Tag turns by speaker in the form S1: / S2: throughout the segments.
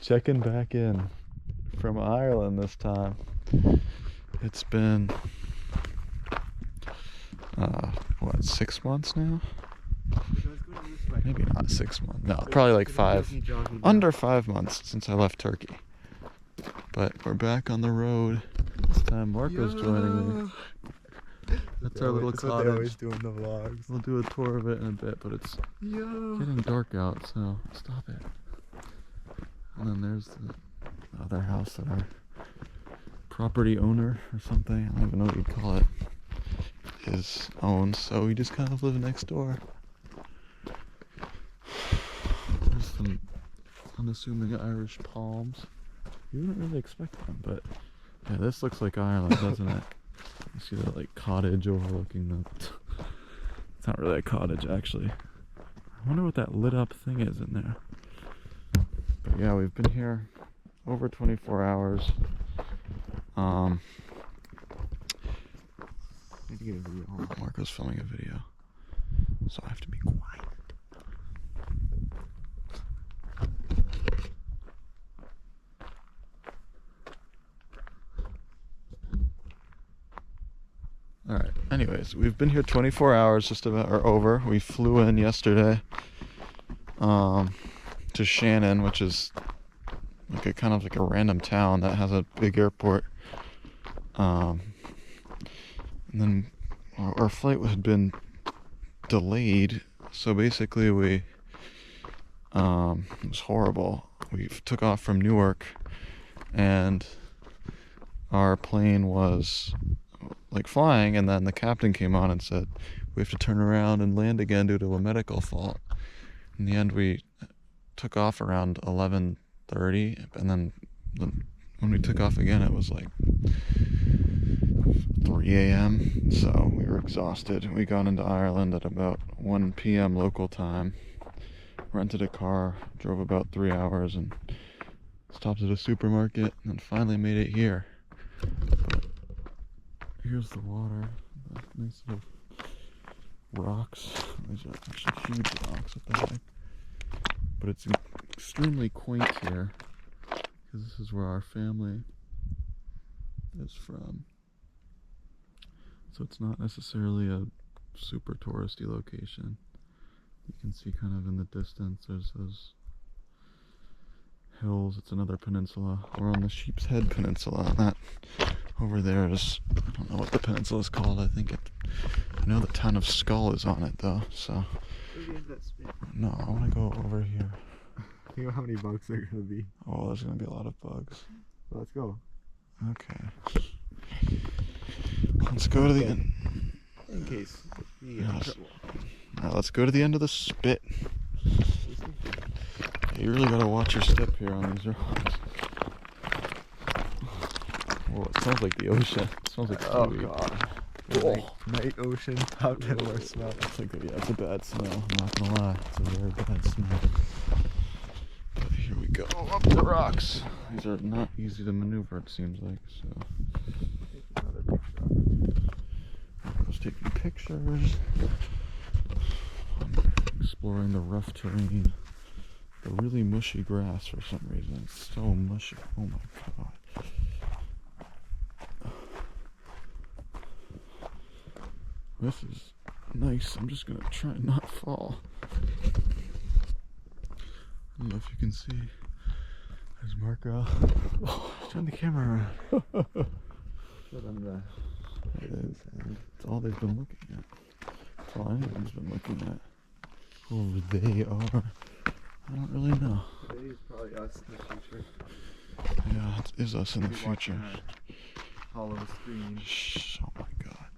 S1: Checking back in from Ireland this time. It's been, what, 6 months now? Maybe not 6 months. No, probably like 5. Under 5 months since I left Turkey. But we're back on the road. This time Marco's joining me. That's our little cottage. They always do in the vlogs. We'll do a tour of it in a bit, but it's getting dark out, so stop it. And then there's the other house that our property owner or something, I don't even know what you'd call it, owns. So we just kind of live next door. There's some unassuming Irish palms. You wouldn't really expect them, but yeah, this looks like Ireland, doesn't it? You see that like cottage overlooking the... It's not really a cottage, actually. I wonder what that lit up thing is in there. But yeah, we've been here over 24 hours. Need to get a video. Marco's filming a video, so I have to be quiet. Alright, anyways, we've been here 24 hours just about, or over. We flew in yesterday to Shannon, which is like a kind of like a random town that has a big airport. And then our flight had been delayed, so basically it was horrible. We took off from Newark and our plane was like flying, and then the captain came on and said we have to turn around and land again due to a medical fault. In the end, we took off around 11:30, and then when we took off again, it was like 3 a.m. So we were exhausted. We got into Ireland at about 1 p.m. local time, rented a car, drove about 3 hours, and stopped at a supermarket, and finally made it here. But here's the water, the nice little rocks. These are actually huge rocks, what the heck. But it's extremely quaint here, because this is where our family is from. So it's not necessarily a super touristy location. You can see kind of in the distance, there's those hills. It's another peninsula. We're on the Sheep's Head Peninsula, and that over there is, I don't know what the peninsula is called. I know the town of Skull is on it though, so. No, I want to go over here.
S2: You know how many bugs there are going to be?
S1: Oh, there's going to be a lot of bugs.
S2: Well, let's go.
S1: Okay. Let's go to the end.
S2: In case.
S1: Let's go to the end of the spit. You really gotta watch your step here on these rocks. Whoa, it smells like the ocean. It smells like seaweed.
S2: Oh god. Oh. Night ocean, top 10 worst smell.
S1: It's a bad smell, I'm not gonna lie. It's a very bad smell. But here we go, up the rocks. These are not easy to maneuver, it seems like, so.
S2: Another big shot.
S1: Marco's taking pictures. I'm exploring the rough terrain. The really mushy grass for some reason. It's so mushy. Oh my god. This is nice. I'm just gonna try and not fall. I don't know if you can see. There's Marco. Oh, turn the camera around.
S2: Show them
S1: It's all they've been looking at. That's all anyone's been looking at. Who they are, I don't really know.
S2: Today is probably us in the future.
S1: Yeah, it is us in the future.
S2: Hollow screen.
S1: Shh, oh my god.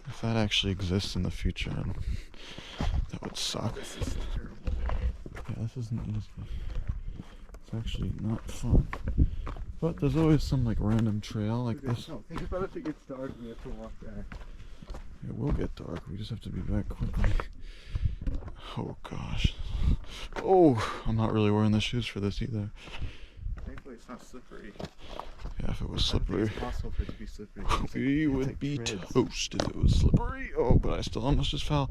S1: If that actually exists in the future, that would suck.
S2: This is terrible.
S1: Yeah, this isn't easy. It's actually not fun. But there's always some like random trail like this.
S2: No, think about if it gets dark and we have to walk back.
S1: It will get dark, we just have to be back quickly. Oh gosh. Oh, I'm not really wearing the shoes for this either.
S2: Thankfully it's not slippery.
S1: Yeah, if it was slippery,
S2: It's possible for it to be slippery.
S1: we would be toast if it was slippery. Oh, but I still almost just fell.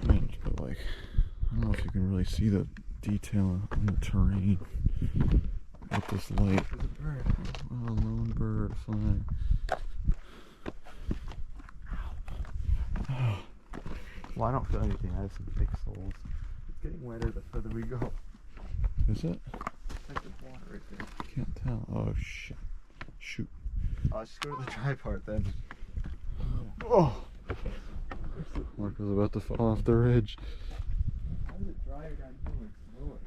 S1: I mean, but like, I don't know if you can really see the detail on the terrain with this light.
S2: There's a bird.
S1: Oh, a lone bird flying.
S2: Well, I don't feel anything. I have some big soles. It's getting wetter the further we go.
S1: Is it?
S2: It's like there's water right there.
S1: Can't tell. Oh shit. Shoot.
S2: I'll just go to the dry part then.
S1: Oh! Mark was about to fall off the ridge.
S2: How is it drier down here when it's lower?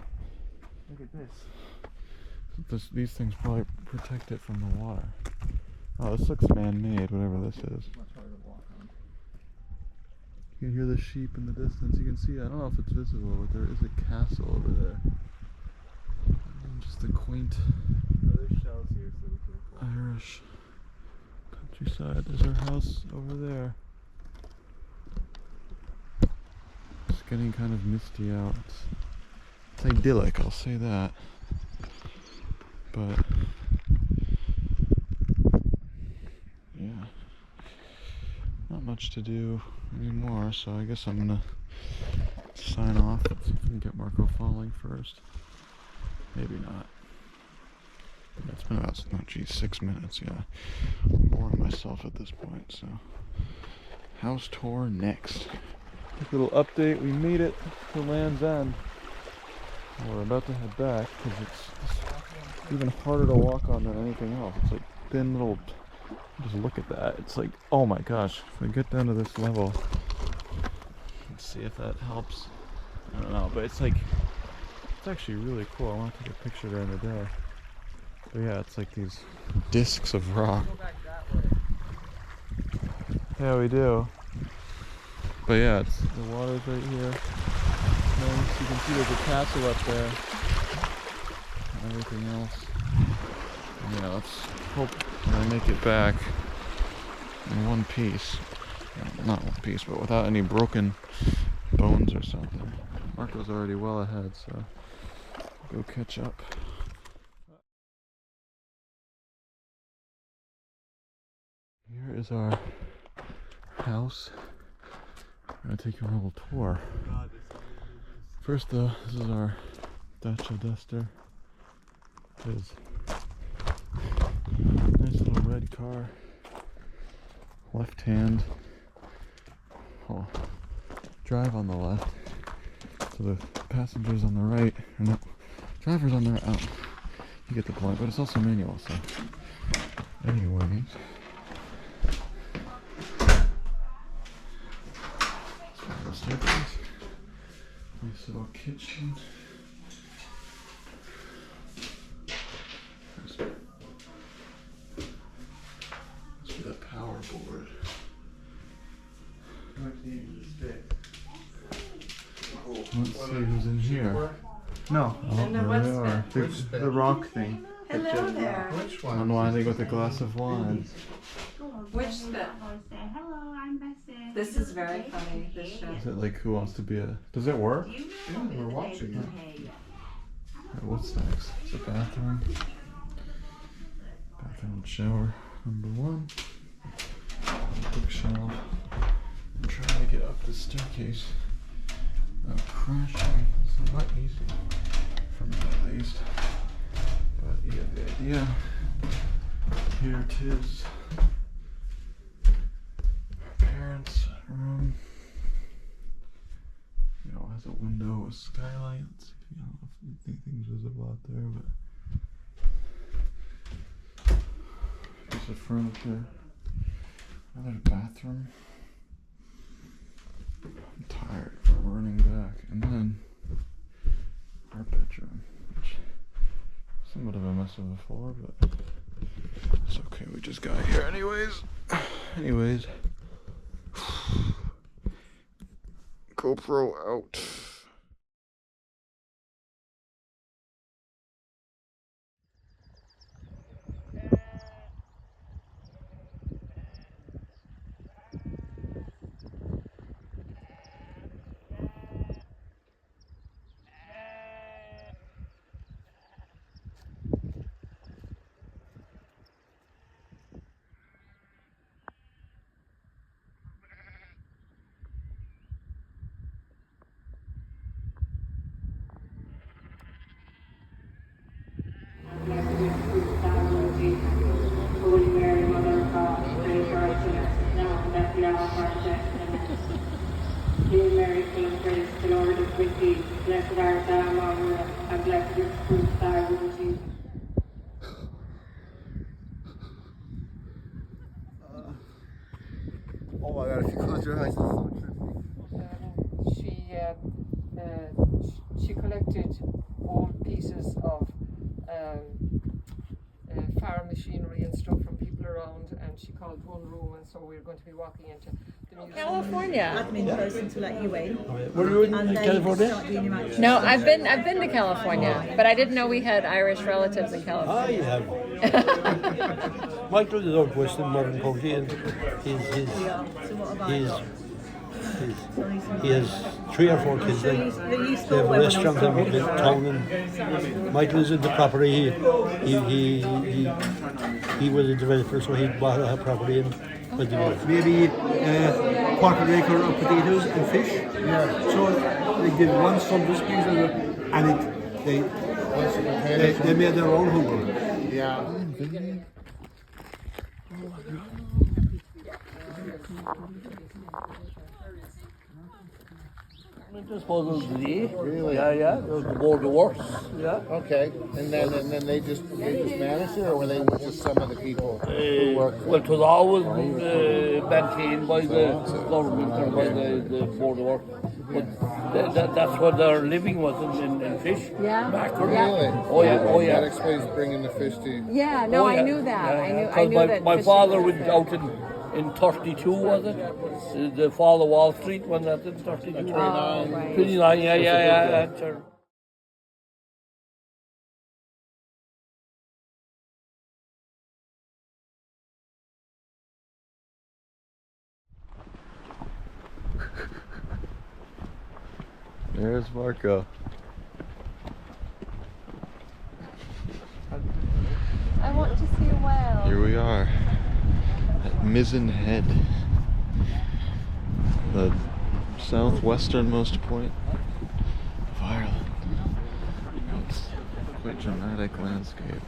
S2: Look at this.
S1: These things probably protect it from the water. Oh, this looks man-made, whatever this is.
S2: Much harder to walk on.
S1: You can hear the sheep in the distance. You can see, I don't know if it's visible, but there is a castle over there. And just a quaint
S2: There's shells here, so be careful.
S1: Irish countryside. There's our house over there. It's getting kind of misty out. It's idyllic, I'll say that. But yeah, not much to do anymore, so I guess I'm gonna sign off. Let's see if we can get Marco falling first. Maybe not. It's been about, oh geez, 6 minutes, yeah. I'm boring myself at this point, so. House tour next. Quick little update, we made it to Land's End. We're about to head back, because it's even harder to walk on than anything else. It's like thin little, just look at that. It's like, oh my gosh, if we get down to this level, let's see if that helps. I don't know, but it's like, it's actually really cool. I want to take a picture during the day. But yeah, it's like these discs of rock.
S2: Go back that way.
S1: Yeah, we do. But yeah, it's, the water's right here. Nice. You can see there's a castle up there. And everything else. And yeah, let's hope that I make it back in one piece. Not one piece, but without any broken bones or something. Marco's already well ahead, so go catch up. Here is our house. I'm gonna take you on a little tour. First though, this is our Dacia Duster. It is a nice little red car. Left hand. Oh, drive on the left. So the passengers on the right, or no, driver's on the right. Oh, you get the point, but it's also manual, so. Anyways. Staircase. Nice little kitchen. Must be the power board. Let's see who's in here.
S2: No.
S1: Oh,
S3: And then
S1: there
S3: what's
S1: they are.
S2: The rock thing.
S3: Hello there.
S4: Which one?
S1: Unwinding with a glass of wine.
S3: Which spit?
S5: Hello, I'm Bessie.
S3: This is very funny, this show.
S1: Is it like Who Wants to Be a... Does it work?
S4: Yeah, we're watching it.
S1: Alright, what's next? It's a bathroom. Bathroom and shower number 1. Bookshelf. I'm trying to get up the staircase without crashing. It's not easy, for me at least. But you get the idea. Here it is. Parents' room. You know, it has a window with skylight. Let's see if you don't know if anything's visible out there, but piece of furniture. Another bathroom. I'm tired from running back. And then our bedroom, which is somewhat of a mess of a floor, but it's okay, we just got here anyways. GoPro out.
S4: Hail Mary, full of grace, the Lord is with thee. Blessed art thou among women, and blessed is the fruit of thy womb, Jesus.
S2: Oh my god, if you close your eyes, it's so trippy.
S6: She collected old pieces of farm machinery and stuff from people around, and she called one room, and so we're going to be walking into the museum.
S7: California.
S8: Admin person to let you in.
S2: Were you in
S8: And then
S2: California?
S8: start doing your matches.
S7: No, I've been to California, but I didn't know we had Irish relatives in California.
S9: I have. Michael is out west in Morgan County, and
S8: So what about
S9: he has 3 or 4 kids. They have a restaurant in town, and Michael is into property. He was a developer, so he bought a property and was developed.
S10: Maybe quarter acre of potatoes and fish.
S2: Yeah.
S10: So they did one Sunday piece and they made their own hunger.
S2: Yeah.
S9: I suppose it was the day.
S2: Really?
S9: Yeah. It was the board of works. Yeah.
S2: Okay. And then they just managed it, or were they just some of the people who worked?
S9: Well, it was always maintained by the government or by the board of works. But that's what their living was in fish.
S7: Yeah.
S9: Mackerel.
S2: Really?
S9: Oh yeah.
S2: That explains bringing the fish to you.
S7: Yeah, no,
S9: Oh,
S7: I
S9: yeah.
S7: knew that.
S9: Yeah,
S7: I knew
S9: my,
S7: that.
S9: my
S7: fishing
S9: father
S7: was
S9: went
S7: there.
S9: out in 32, was it? The fall of Wall Street when that in 32.
S2: 29.
S7: right.
S9: 29, yeah. Sure.
S1: There's Marco.
S7: I want to see a whale.
S1: Here we are at Mizzen Head, the southwesternmost point of Ireland. It's quite dramatic landscape.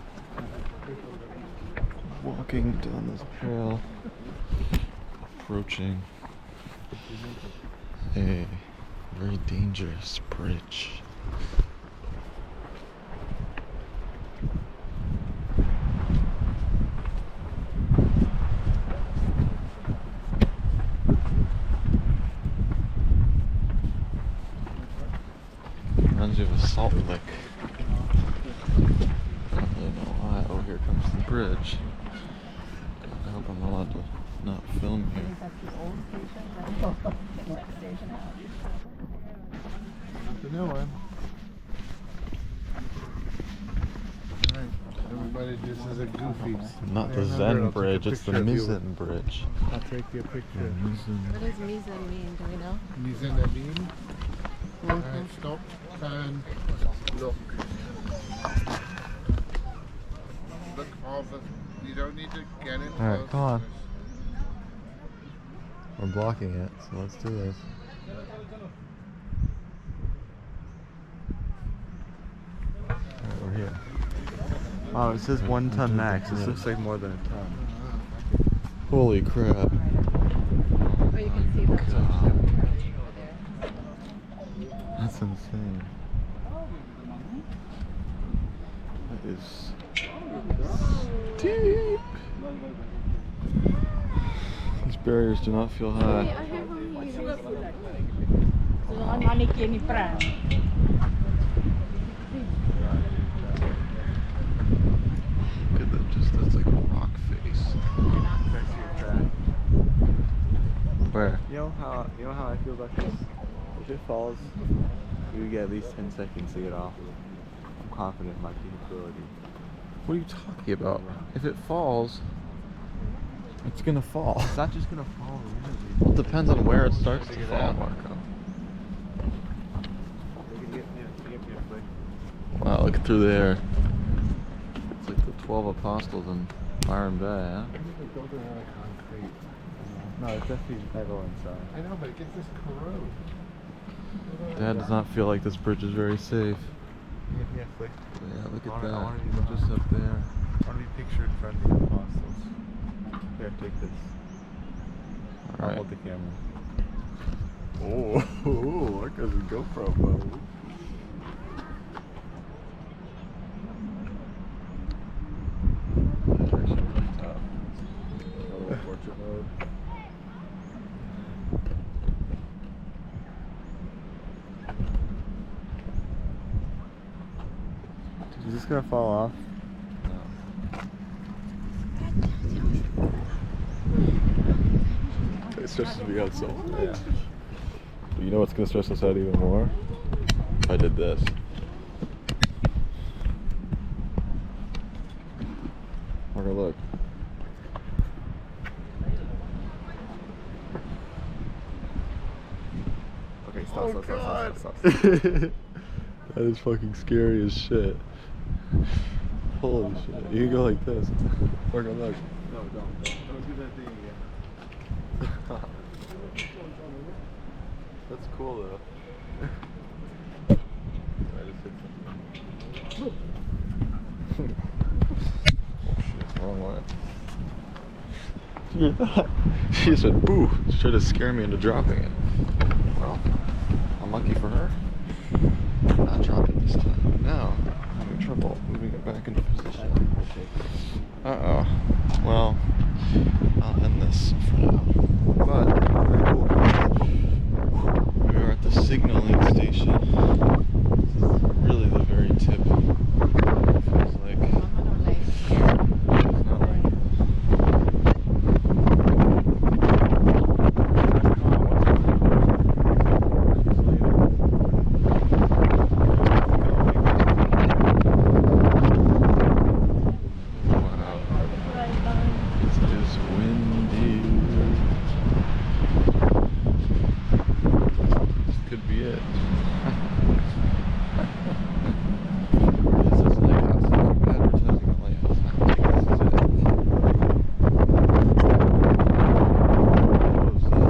S1: Walking down this trail, approaching a very dangerous bridge. Reminds me of a salt lick. I don't really know why. Oh, here comes the bridge. I hope I'm allowed to not film here.
S2: The new one. Alright, everybody, this is a goofy.
S1: Not the
S2: Remember, I'll
S1: Zen
S2: take a
S1: bridge, it's the
S2: picture of you.
S1: Mizzen bridge.
S2: I'll take you a picture.
S7: What does Mizzen mean? Do we know?
S2: Mise en abîme. Alright, stop and look. Look over. You don't need to get in close.
S1: Alright, come on. We're blocking it, so let's do this. Alright, we're here. Oh, it says 1 ton max. This looks like more than a ton. Holy crap.
S7: Oh, you can see that.
S1: That's insane. That is deep. These barriers do not feel high. Look at that, just that's like a rock face. Where?
S11: You know how I feel about this? If it falls, you get at least 10 seconds to get off. I'm confident in my capability.
S1: What are you talking about? If it falls, it's gonna fall.
S11: It's not just gonna fall randomly.
S1: Well, it depends on where it starts to fall, Marco. Wow, look through there. It's like the 12 apostles in Byron Bay, huh?
S11: No, it's definitely metal inside.
S2: I know, but it gets this corrode.
S1: Dad does not feel like this bridge is very safe.
S11: Yeah, flick.
S1: Yeah, look
S11: I
S1: at
S11: wanna
S1: that.
S11: be behind.
S1: Just up there.
S11: I want to be pictured in front of the apostles. Here, take this. I'll
S1: Right.
S11: hold the camera.
S1: Oh, that guy's a GoPro, bro.
S11: Portrait mode.
S1: Is this gonna fall off? It stresses me out so.
S11: Yeah.
S1: But you know what's gonna stress us out even more? If I did this. Marco, look.
S11: Okay, stop.
S1: That is fucking scary as shit. Holy shit. You can go like this. Marco, look.
S11: No, don't do that thing again.
S1: That's cool though.
S11: I just hit something.
S1: Oh shit, wrong way. Yeah. She said boo. She tried to scare me into dropping it. Well, unlucky for her. Not dropping this time. Now, I'm having trouble moving it back into position. Uh-oh. Well, I'll end this for now. But, very cool. We are at the signaling station. This is really the very tip. It feels like. It's not like. Could be it. This is Lighthouse. They keep advertising the Lighthouse. I don't think this is it. What was that?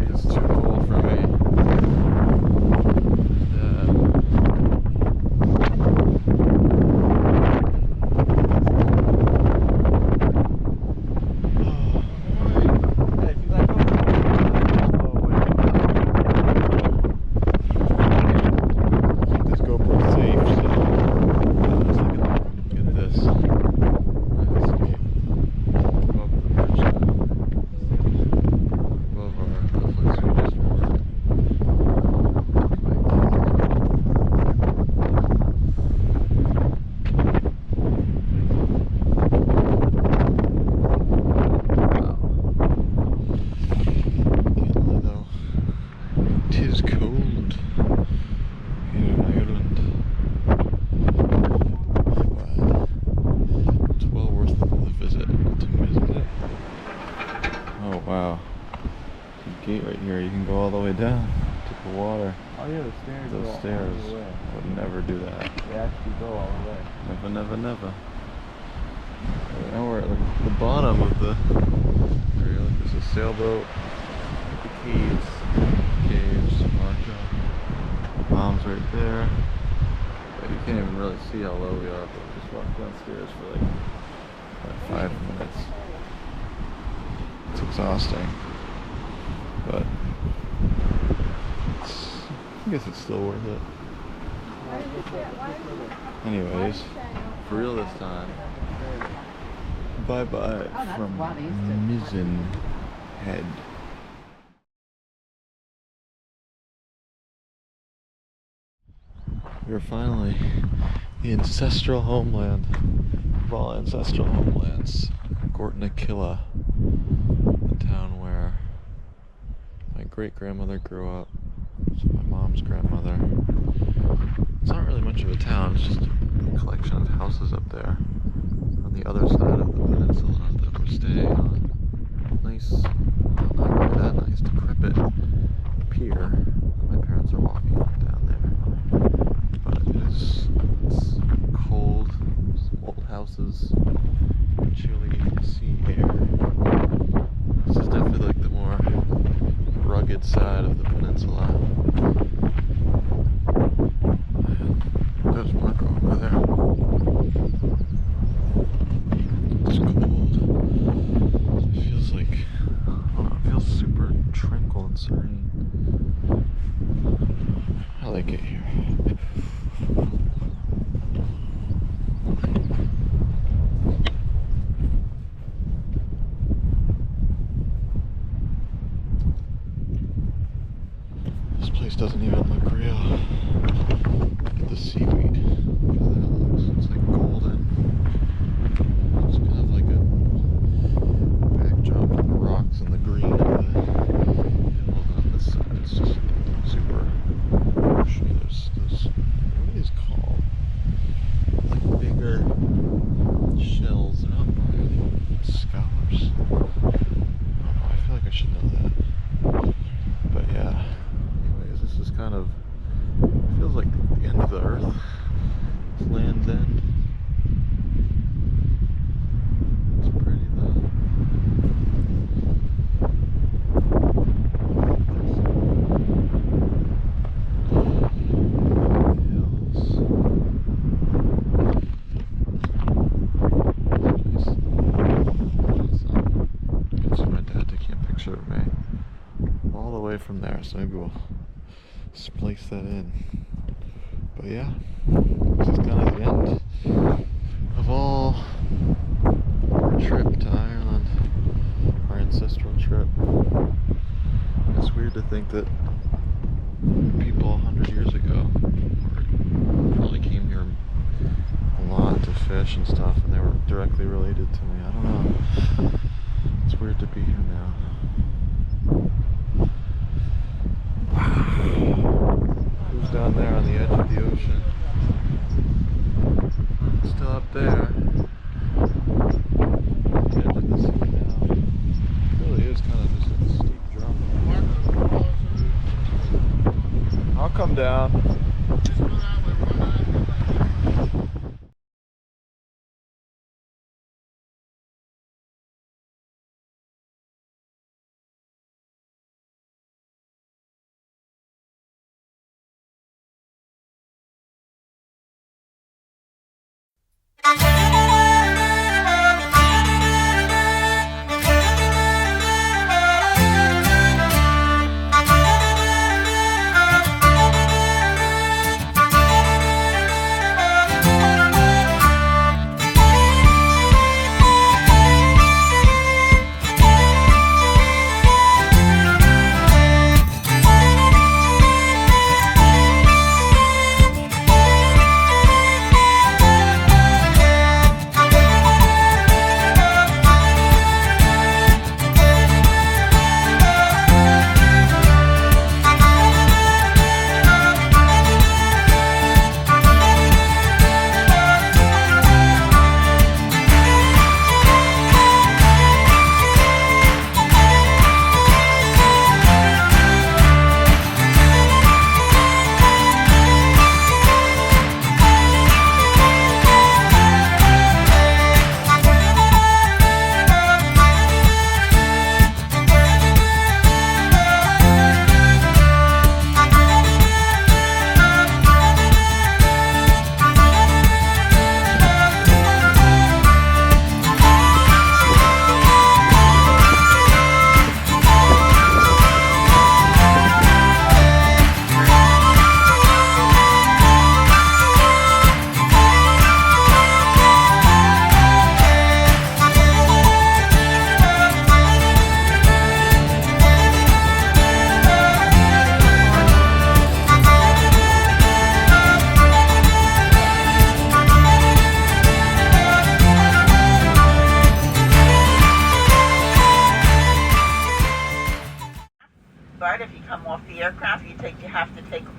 S1: It's too cold for me. Keep this GoPro safe, so let's get this. Escape above the bridge now. Above our place we just were. Wow. Can't lie though. 'Tis cold here in Ireland. But it's well worth the visit to visit it. Oh wow. There's a gate right here. You can go all the way down to the water.
S11: Oh yeah, the stairs.
S1: Those
S11: go all
S1: stairs.
S11: the way.
S1: I would never do that.
S11: They actually go all the way.
S1: Never, never, never. Now we're at the bottom of the area. Look, there's a sailboat. The caves. Caves. Marco. Mom's right there. But you can't even really see how low we are. But we just walked downstairs for like 5 minutes. It's exhausting. But I guess it's still worth it. Anyways, for real this time. Bye bye from Mizzen Head. We are finally the ancestral homeland of all ancestral homelands, Gortnakilla, the town where my great-grandmother grew up. It's my mom's grandmother. It's not really much of a town, it's just a collection of houses up there on the other side of the peninsula that we're staying on. Nice, not really that nice. nice decrepit pier. My parents are walking down there, but it's cold. Some old houses, chilly sea air. This is definitely like the more rugged side of the peninsula. There's Marco over there. It's cold. It feels like, I don't know, it feels super tranquil and serene. I like it here. This place doesn't even look real. Look at the seaweed. Look how that looks. It's like golden. It's kind of like a backdrop of the rocks and the green of the hills on this side. It's just super oceany. There's what are these called? Like bigger shells. They're not really scallops. I don't know. I feel like I should know that. But yeah. Anyways, this is kind of, feels like the end of the earth. It's Land's End. It's pretty though. Hills. Get my dad to take a picture of me all the way from there, so maybe we'll splice that in. But yeah, this is kind of the end of all our trip to Ireland, our ancestral trip. It's weird to think that people 100 years ago probably came here a lot to fish and stuff, and they were directly related to me. I don't know. It's weird to be here now. Who's down there on the edge of the ocean? Still up there. The edge of the sea now. It really is kind of just a steep drop. I'll come down.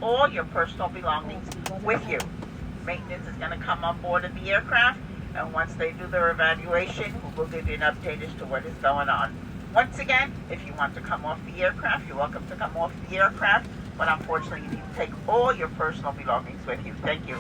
S12: all your personal belongings with you. Maintenance is going to come on board of the aircraft, and once they do their evaluation, we'll give you an update as to what is going on. Once again, if you want to come off the aircraft, you're welcome to come off the aircraft, but unfortunately you need to take all your personal belongings with you. Thank you.